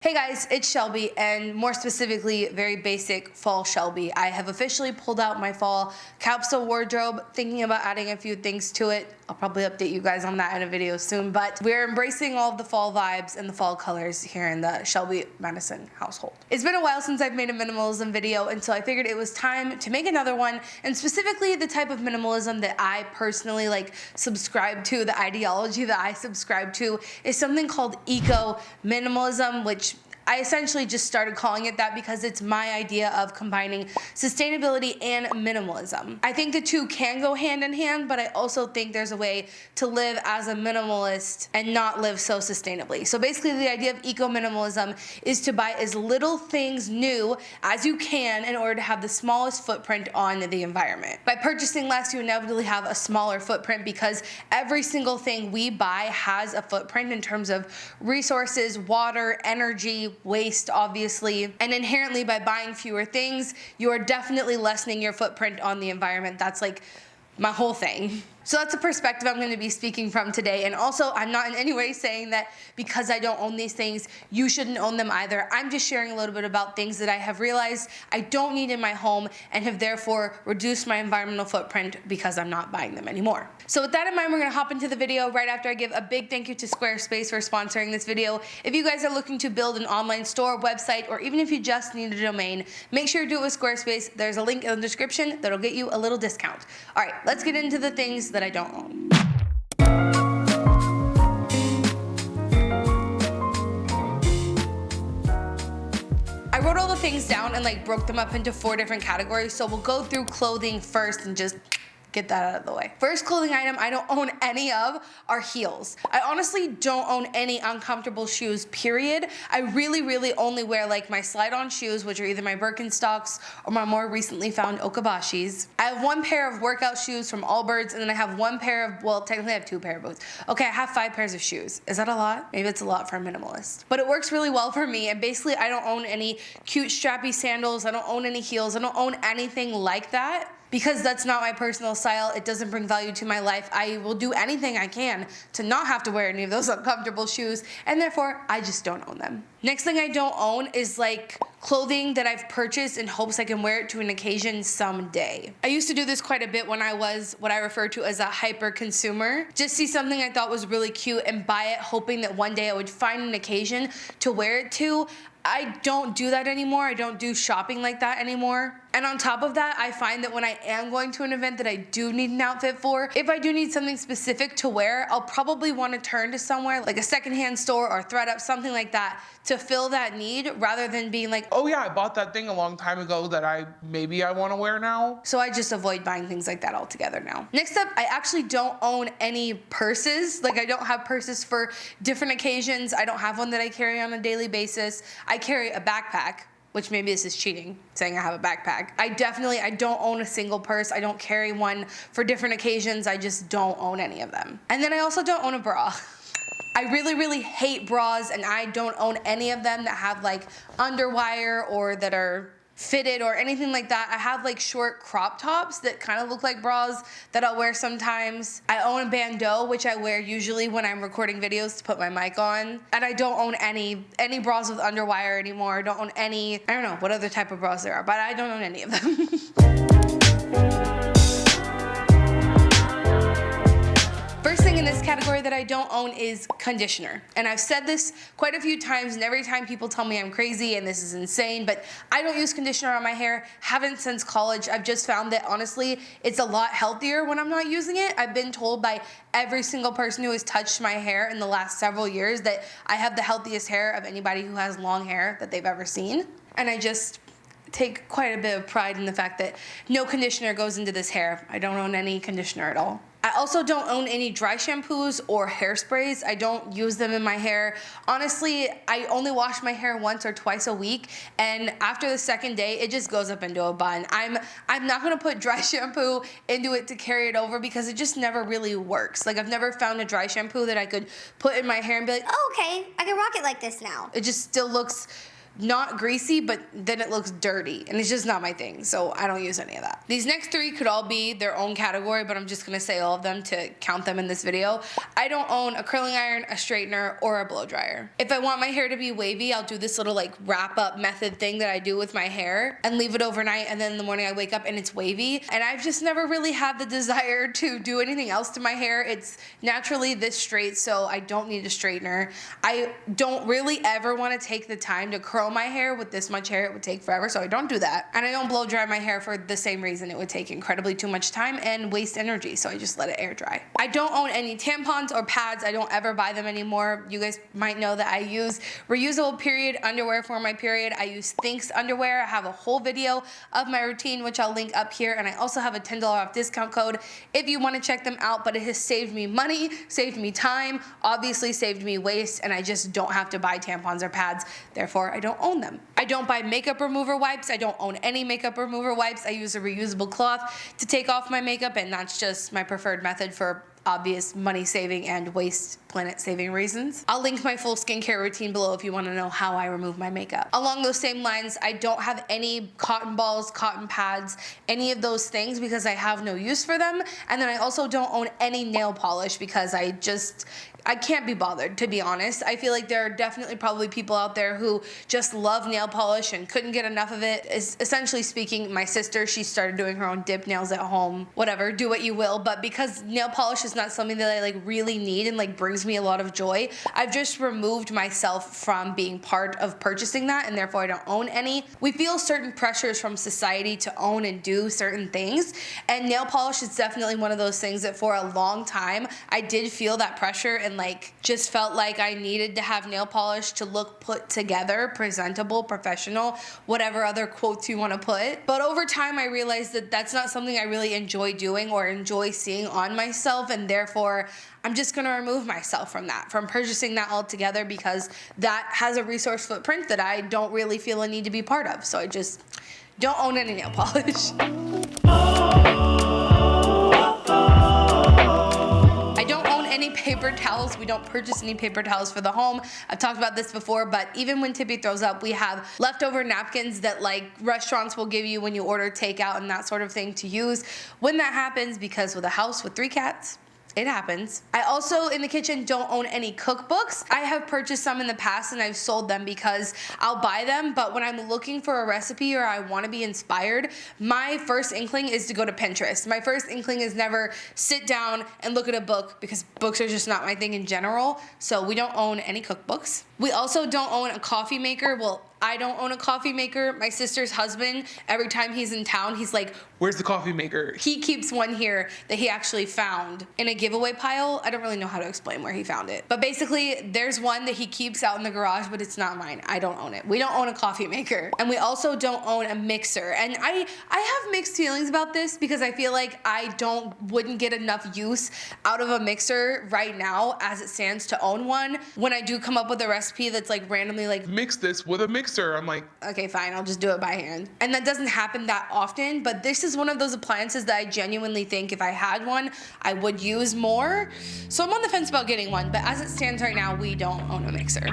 Hey guys, it's Shelby, and more specifically, very basic fall Shelby. I have officially pulled out my fall capsule wardrobe, thinking about adding a few things to it. I'll probably update you guys on that in a video soon, but we're embracing all of the fall vibes and the fall colors here in the Shelby Madison household. It's been a while since I've made a minimalism video, and so I figured it was time to make another one, and specifically the type of minimalism that I personally subscribe to, the ideology that I subscribe to is something called eco-minimalism, which I essentially just started calling it that because it's my idea of combining sustainability and minimalism. I think the two can go hand in hand, but I also think there's a way to live as a minimalist and not live so sustainably. So basically the idea of eco-minimalism is to buy as little things new as you can in order to have the smallest footprint on the environment. By purchasing less, you inevitably have a smaller footprint because every single thing we buy has a footprint in terms of resources, water, energy, waste, obviously, and inherently by buying fewer things, you are definitely lessening your footprint on the environment. That's like my whole thing. So that's a perspective I'm going to be speaking from today. And also, I'm not in any way saying that because I don't own these things, you shouldn't own them either. I'm just sharing a little bit about things that I have realized I don't need in my home and have therefore reduced my environmental footprint because I'm not buying them anymore. So with that in mind, we're going to hop into the video right after I give a big thank you to Squarespace for sponsoring this video. If you guys are looking to build an online store, website, or even if you just need a domain, make sure to do it with Squarespace. There's a link in the description that'll get you a little discount. All right, let's get into the things that I don't own. I wrote all the things down and broke them up into 4 different categories, so we'll go through clothing first and just get that out of the way. First clothing item I don't own any of are heels. I honestly don't own any uncomfortable shoes, period. I really only wear my slide-on shoes, which are either my Birkenstocks or my more recently found Okabashis. I have 1 pair of workout shoes from Allbirds, and then I have 1 pair of, well, technically I have 2 pair of boots. Okay, I have 5 pairs of shoes. Is that a lot? Maybe it's a lot for a minimalist. But it works really well for me, and basically I don't own any cute strappy sandals, I don't own any heels, I don't own anything like that. Because that's not my personal style, it doesn't bring value to my life. I will do anything I can to not have to wear any of those uncomfortable shoes, and therefore, I just don't own them. Next thing I don't own is clothing that I've purchased in hopes I can wear it to an occasion someday. I used to do this quite a bit when I was what I refer to as a hyper consumer. Just see something I thought was really cute and buy it hoping that one day I would find an occasion to wear it to. I don't do that anymore. I don't do shopping like that anymore. And on top of that, I find that when I am going to an event that I do need an outfit for, if I do need something specific to wear, I'll probably want to turn to somewhere like a secondhand store or ThredUp, something like that, to fill that need rather than being like, oh yeah, I bought that thing a long time ago that maybe I want to wear now. So I just avoid buying things like that altogether now. Next up, I actually don't own any purses. I don't have purses for different occasions. I don't have one that I carry on a daily basis. I carry a backpack, which maybe this is cheating, saying I have a backpack. I don't own a single purse. I don't carry one for different occasions. I just don't own any of them. And then I also don't own a bra. I really hate bras, and I don't own any of them that have underwire or that are fitted or anything like that. I have short crop tops that kind of look like bras that I'll wear sometimes. I own a bandeau, which I wear usually when I'm recording videos to put my mic on. And I don't own any bras with underwire anymore. I don't own any, I don't know what other type of bras there are, but I don't own any of them. First thing in this category that I don't own is conditioner. And I've said this quite a few times, and every time people tell me I'm crazy and this is insane, but I don't use conditioner on my hair, haven't since college. I've just found that honestly, it's a lot healthier when I'm not using it. I've been told by every single person who has touched my hair in the last several years that I have the healthiest hair of anybody who has long hair that they've ever seen. And I just take quite a bit of pride in the fact that no conditioner goes into this hair. I don't own any conditioner at all. I also don't own any dry shampoos or hairsprays. I don't use them in my hair. Honestly, I only wash my hair once or twice a week, and after the second day, it just goes up into a bun. I'm not gonna put dry shampoo into it to carry it over because it just never really works. I've never found a dry shampoo that I could put in my hair and be like, oh, okay, I can rock it like this now. It just still looks not greasy, but then it looks dirty, and it's just not my thing, so I don't use any of that. These next three could all be their own category, but I'm just gonna say all of them to count them in this video. I don't own a curling iron, a straightener, or a blow dryer. If I want my hair to be wavy, I'll do this little like wrap up method thing that I do with my hair and leave it overnight, and then in the morning I wake up and it's wavy, and I've just never really had the desire to do anything else to my hair. It's naturally this straight, so I don't need a straightener. I don't really ever want to take the time to curl my hair with this much hair. It would take forever, so I don't do that. And I don't blow dry my hair for the same reason. It would take incredibly too much time and waste energy, so I just let it air dry. I don't own any tampons or pads. I don't ever buy them anymore. You guys might know that I use reusable period underwear for my period. I use Thinx underwear. I have a whole video of my routine, which I'll link up here, and I also have a $10 off discount code if you want to check them out. But it has saved me money, saved me time, obviously saved me waste, and I just don't have to buy tampons or pads. Therefore, I don't own them. I don't buy makeup remover wipes. I don't own any makeup remover wipes. I use a reusable cloth to take off my makeup, and that's just my preferred method for obvious money saving and waste planet saving reasons. I'll link my full skincare routine below if you want to know how I remove my makeup. Along those same lines, I don't have any cotton balls, cotton pads, any of those things because I have no use for them. And then I also don't own any nail polish because I can't be bothered, to be honest. I feel like there are definitely probably people out there who just love nail polish and couldn't get enough of it. Essentially speaking, my sister, she started doing her own dip nails at home. Whatever, do what you will. But because nail polish is not something that I like really need and like brings me a lot of joy, I've just removed myself from being part of purchasing that, and therefore I don't own any. We feel certain pressures from society to own and do certain things, and nail polish is definitely one of those things that for a long time I did feel that pressure and like just felt like I needed to have nail polish to look put together, presentable, professional, whatever other quotes you want to put. But over time I realized that that's not something I really enjoy doing or enjoy seeing on myself, and therefore I'm just gonna remove myself from that, from purchasing that altogether, because that has a resource footprint that I don't really feel a need to be part of. So I just don't own any nail polish. I don't own any paper towels. We don't purchase any paper towels for the home. I've talked about this before, but even when Tippy throws up, we have leftover napkins that like restaurants will give you when you order takeout and that sort of thing to use when that happens, because with a house with 3 cats, it happens. I also, in the kitchen, don't own any cookbooks. I have purchased some in the past and I've sold them because I'll buy them, but when I'm looking for a recipe or I want to be inspired, my first inkling is to go to Pinterest. My first inkling is never sit down and look at a book, because books are just not my thing in general. So we don't own any cookbooks. We also don't own a coffee maker. Well, I don't own a coffee maker. My sister's husband, every time he's in town, he's like, "Where's the coffee maker?" He keeps one here that he actually found in a giveaway pile. I don't really know how to explain where he found it. But basically, there's one that he keeps out in the garage, but it's not mine. I don't own it. We don't own a coffee maker. And we also don't own a mixer. And I have mixed feelings about this, because I feel like I wouldn't get enough use out of a mixer right now as it stands to own one. When I do come up with a recipe that's like randomly like, "Mix this with a mixer," I'm like, okay, fine, I'll just do it by hand. And that doesn't happen that often, but this is one of those appliances that I genuinely think if I had one, I would use more. So I'm on the fence about getting one, but as it stands right now, we don't own a mixer.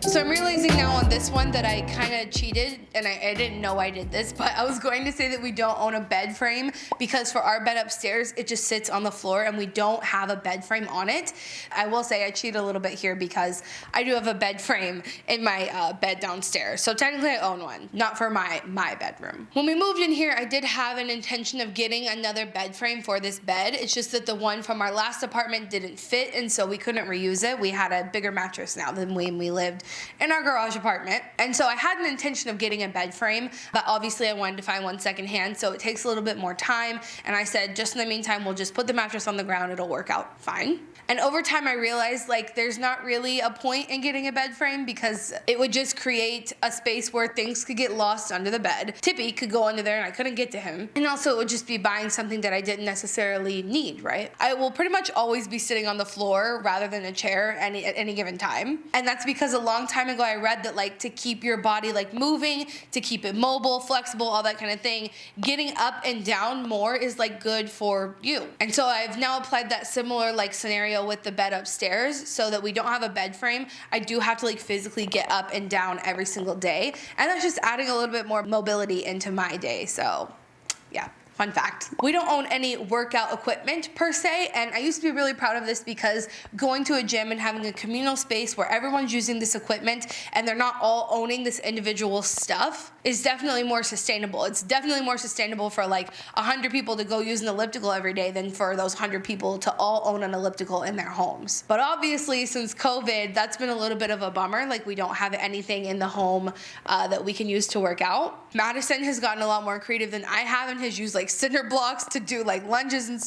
So I'm realizing now on this one that I kind of cheated, and I didn't know I did this, but I was going to say that we don't own a bed frame, because for our bed upstairs, it just sits on the floor and we don't have a bed frame on it. I will say I cheat a little bit here because I do have a bed frame in my bed downstairs. So technically I own one, not for my bedroom. When we moved in here, I did have an intention of getting another bed frame for this bed. It's just that the one from our last apartment didn't fit, and so we couldn't reuse it. We had a bigger mattress now than when we lived in our garage apartment. And so I had an intention of getting a bed frame, but obviously I wanted to find one secondhand, so it takes a little bit more time. And I said, just in the meantime, we'll just put the mattress on the ground. It'll work out fine. And over time I realized like there's not really a point in getting a bed frame, because it would just create a space where things could get lost under the bed. Tippy could go under there and I couldn't get to him. And also it would just be buying something that I didn't necessarily need, right? I will pretty much always be sitting on the floor rather than a chair at any given time. And that's because a long time ago I read that like to keep your body like moving, to keep it mobile, flexible, all that kind of thing. Getting up and down more is like good for you. And so I've now applied that similar like scenario with the bed upstairs, so that we don't have a bed frame. I do have to like physically get up and down every single day. And that's just adding a little bit more mobility into my day. So yeah. Fun fact. We don't own any workout equipment per se, and I used to be really proud of this because going to a gym and having a communal space where everyone's using this equipment and they're not all owning this individual stuff is definitely more sustainable. It's definitely more sustainable for like 100 people to go use an elliptical every day than for those 100 people to all own an elliptical in their homes. But obviously since COVID, that's been a little bit of a bummer. Like we don't have anything in the home that we can use to work out. Madison has gotten a lot more creative than I have and has used like cinder blocks to do like lunges, and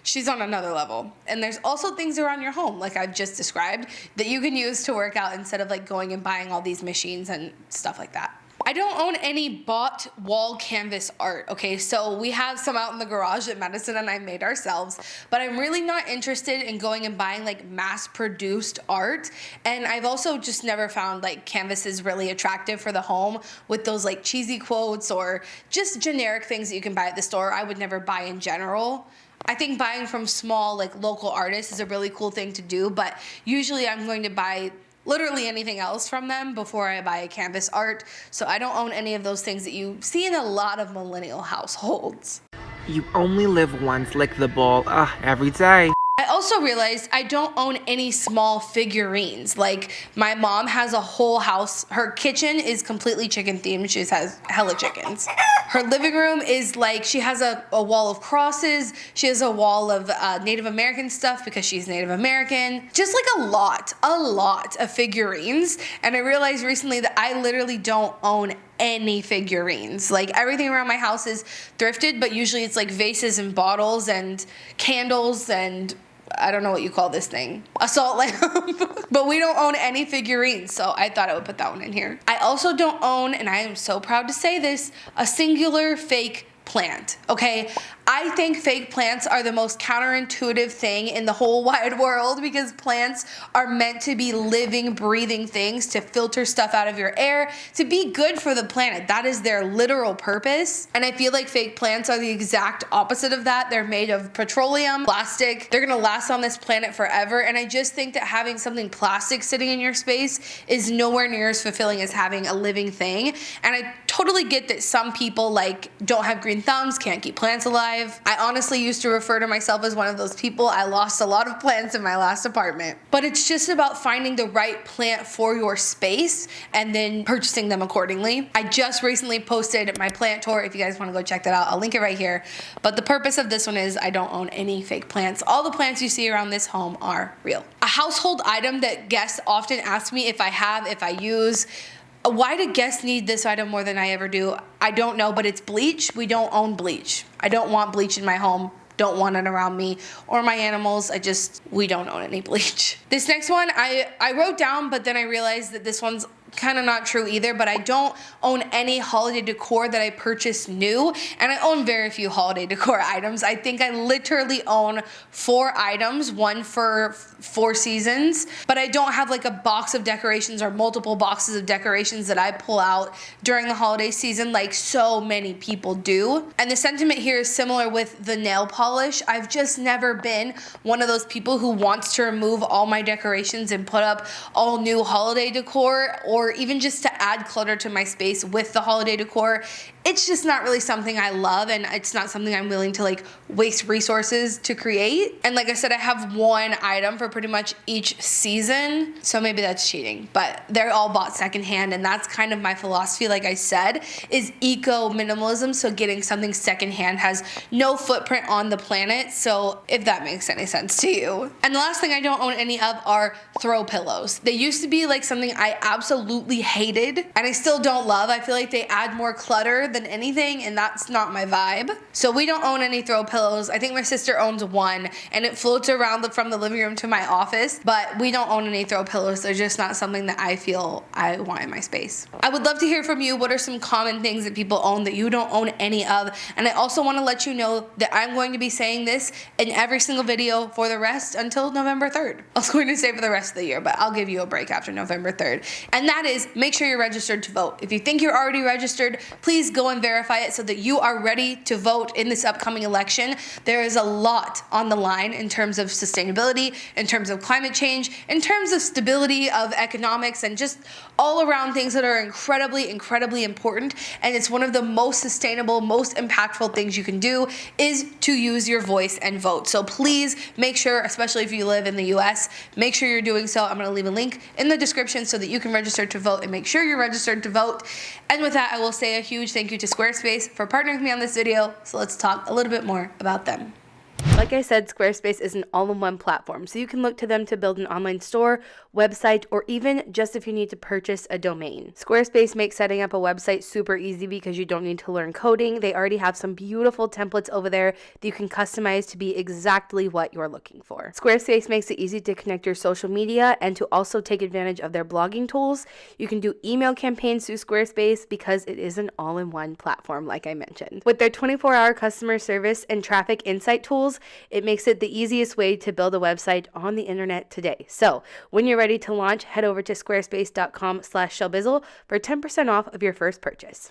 she's on another level. And there's also things around your home, like I've just described, that you can use to work out instead of like going and buying all these machines and stuff like that. I don't own any bought wall canvas art, okay? So we have some out in the garage that Madison and I made ourselves, but I'm really not interested in going and buying like mass-produced art. And I've also just never found like canvases really attractive for the home with those like cheesy quotes or just generic things that you can buy at the store. I would never buy in general. I think buying from small like local artists is a really cool thing to do, but usually I'm going to buy literally anything else from them before I buy a canvas art. So I don't own any of those things that you see in a lot of millennial households. You only live once, lick the ball, every day. I also realized I don't own any small figurines. Like my mom has a whole house. Her kitchen is completely chicken themed. She has hella chickens. Her living room is like, she has a wall of crosses. She has a wall of Native American stuff because she's Native American. Just like a lot of figurines. And I realized recently that I literally don't own any figurines. Like everything around my house is thrifted, but usually it's like vases and bottles and candles and I don't know what you call this thing, a salt lamp. But we don't own any figurines, so I thought I would put that one in here. I also don't own, and I am so proud to say this, a singular fake plant, okay? I think fake plants are the most counterintuitive thing in the whole wide world because plants are meant to be living, breathing things to filter stuff out of your air, to be good for the planet. That is their literal purpose. And I feel like fake plants are the exact opposite of that. They're made of petroleum, plastic. They're gonna last on this planet forever. And I just think that having something plastic sitting in your space is nowhere near as fulfilling as having a living thing. And I totally get that some people like don't have green thumbs, can't keep plants alive. I honestly used to refer to myself as one of those people. I lost a lot of plants in my last apartment. But it's just about finding the right plant for your space and then purchasing them accordingly. I just recently posted my plant tour. If you guys want to go check that out, I'll link it right here. But the purpose of this one is I don't own any fake plants. All the plants you see around this home are real. A household item that guests often ask me if I have, if I use. Why do guests need this item more than I ever do? I don't know, but it's bleach. We don't own bleach. I don't want bleach in my home. Don't want it around me or my animals. We don't own any bleach. This next one I wrote down, but then I realized that this one's kind of not true either, but I don't own any holiday decor that I purchased new, and I own very few holiday decor items. I think I literally own 4 items, one for 4 seasons, but I don't have like a box of decorations or multiple boxes of decorations that I pull out during the holiday season like so many people do. And the sentiment here is similar with the nail polish. I've just never been one of those people who wants to remove all my decorations and put up all new holiday decor, or even just to add clutter to my space with the holiday decor. It's just not really something I love, and it's not something I'm willing to like waste resources to create. And like I said, I have 1 item for pretty much each season, so maybe that's cheating, but they're all bought secondhand, and that's kind of my philosophy, like I said, is eco-minimalism. So getting something secondhand has no footprint on the planet, so if that makes any sense to you. And the last thing I don't own any of are throw pillows. They used to be like something I absolutely hated, and I still don't love. I feel like they add more clutter than than anything, and that's not my vibe. So we don't own any throw pillows. I think my sister owns one, and it floats around from the living room to my office, but we don't own any throw pillows. They're just not something that I feel I want in my space. I would love to hear from you. What are some common things that people own that you don't own any of? And I also want to let you know that I'm going to be saying this in every single video for the rest until November 3rd. I was going to say for the rest of the year, but I'll give you a break after November 3rd. And that is, make sure you're registered to vote. If you think you're already registered, please go and verify it so that you are ready to vote in this upcoming election. There is a lot on the line in terms of sustainability, in terms of climate change, in terms of stability of economics, and just all around things that are incredibly, incredibly important. And it's one of the most sustainable, most impactful things you can do is to use your voice and vote. So please make sure, especially if you live in the US, make sure you're doing so. I'm going to leave a link in the description so that you can register to vote and make sure you're registered to vote. And with that, I will say a huge thank you to Squarespace for partnering with me on this video. So let's talk a little bit more about them. Like I said, Squarespace is an all-in-one platform, so you can look to them to build an online store, website, or even just if you need to purchase a domain. Squarespace makes setting up a website super easy because you don't need to learn coding. They already have some beautiful templates over there that you can customize to be exactly what you're looking for. Squarespace makes it easy to connect your social media and to also take advantage of their blogging tools. You can do email campaigns through Squarespace because it is an all-in-one platform, like I mentioned. With their 24-hour customer service and traffic insight tools, it makes it the easiest way to build a website on the internet today. So when you're ready to launch, head over to squarespace.com/Shelbizleee for 10% off of your first purchase.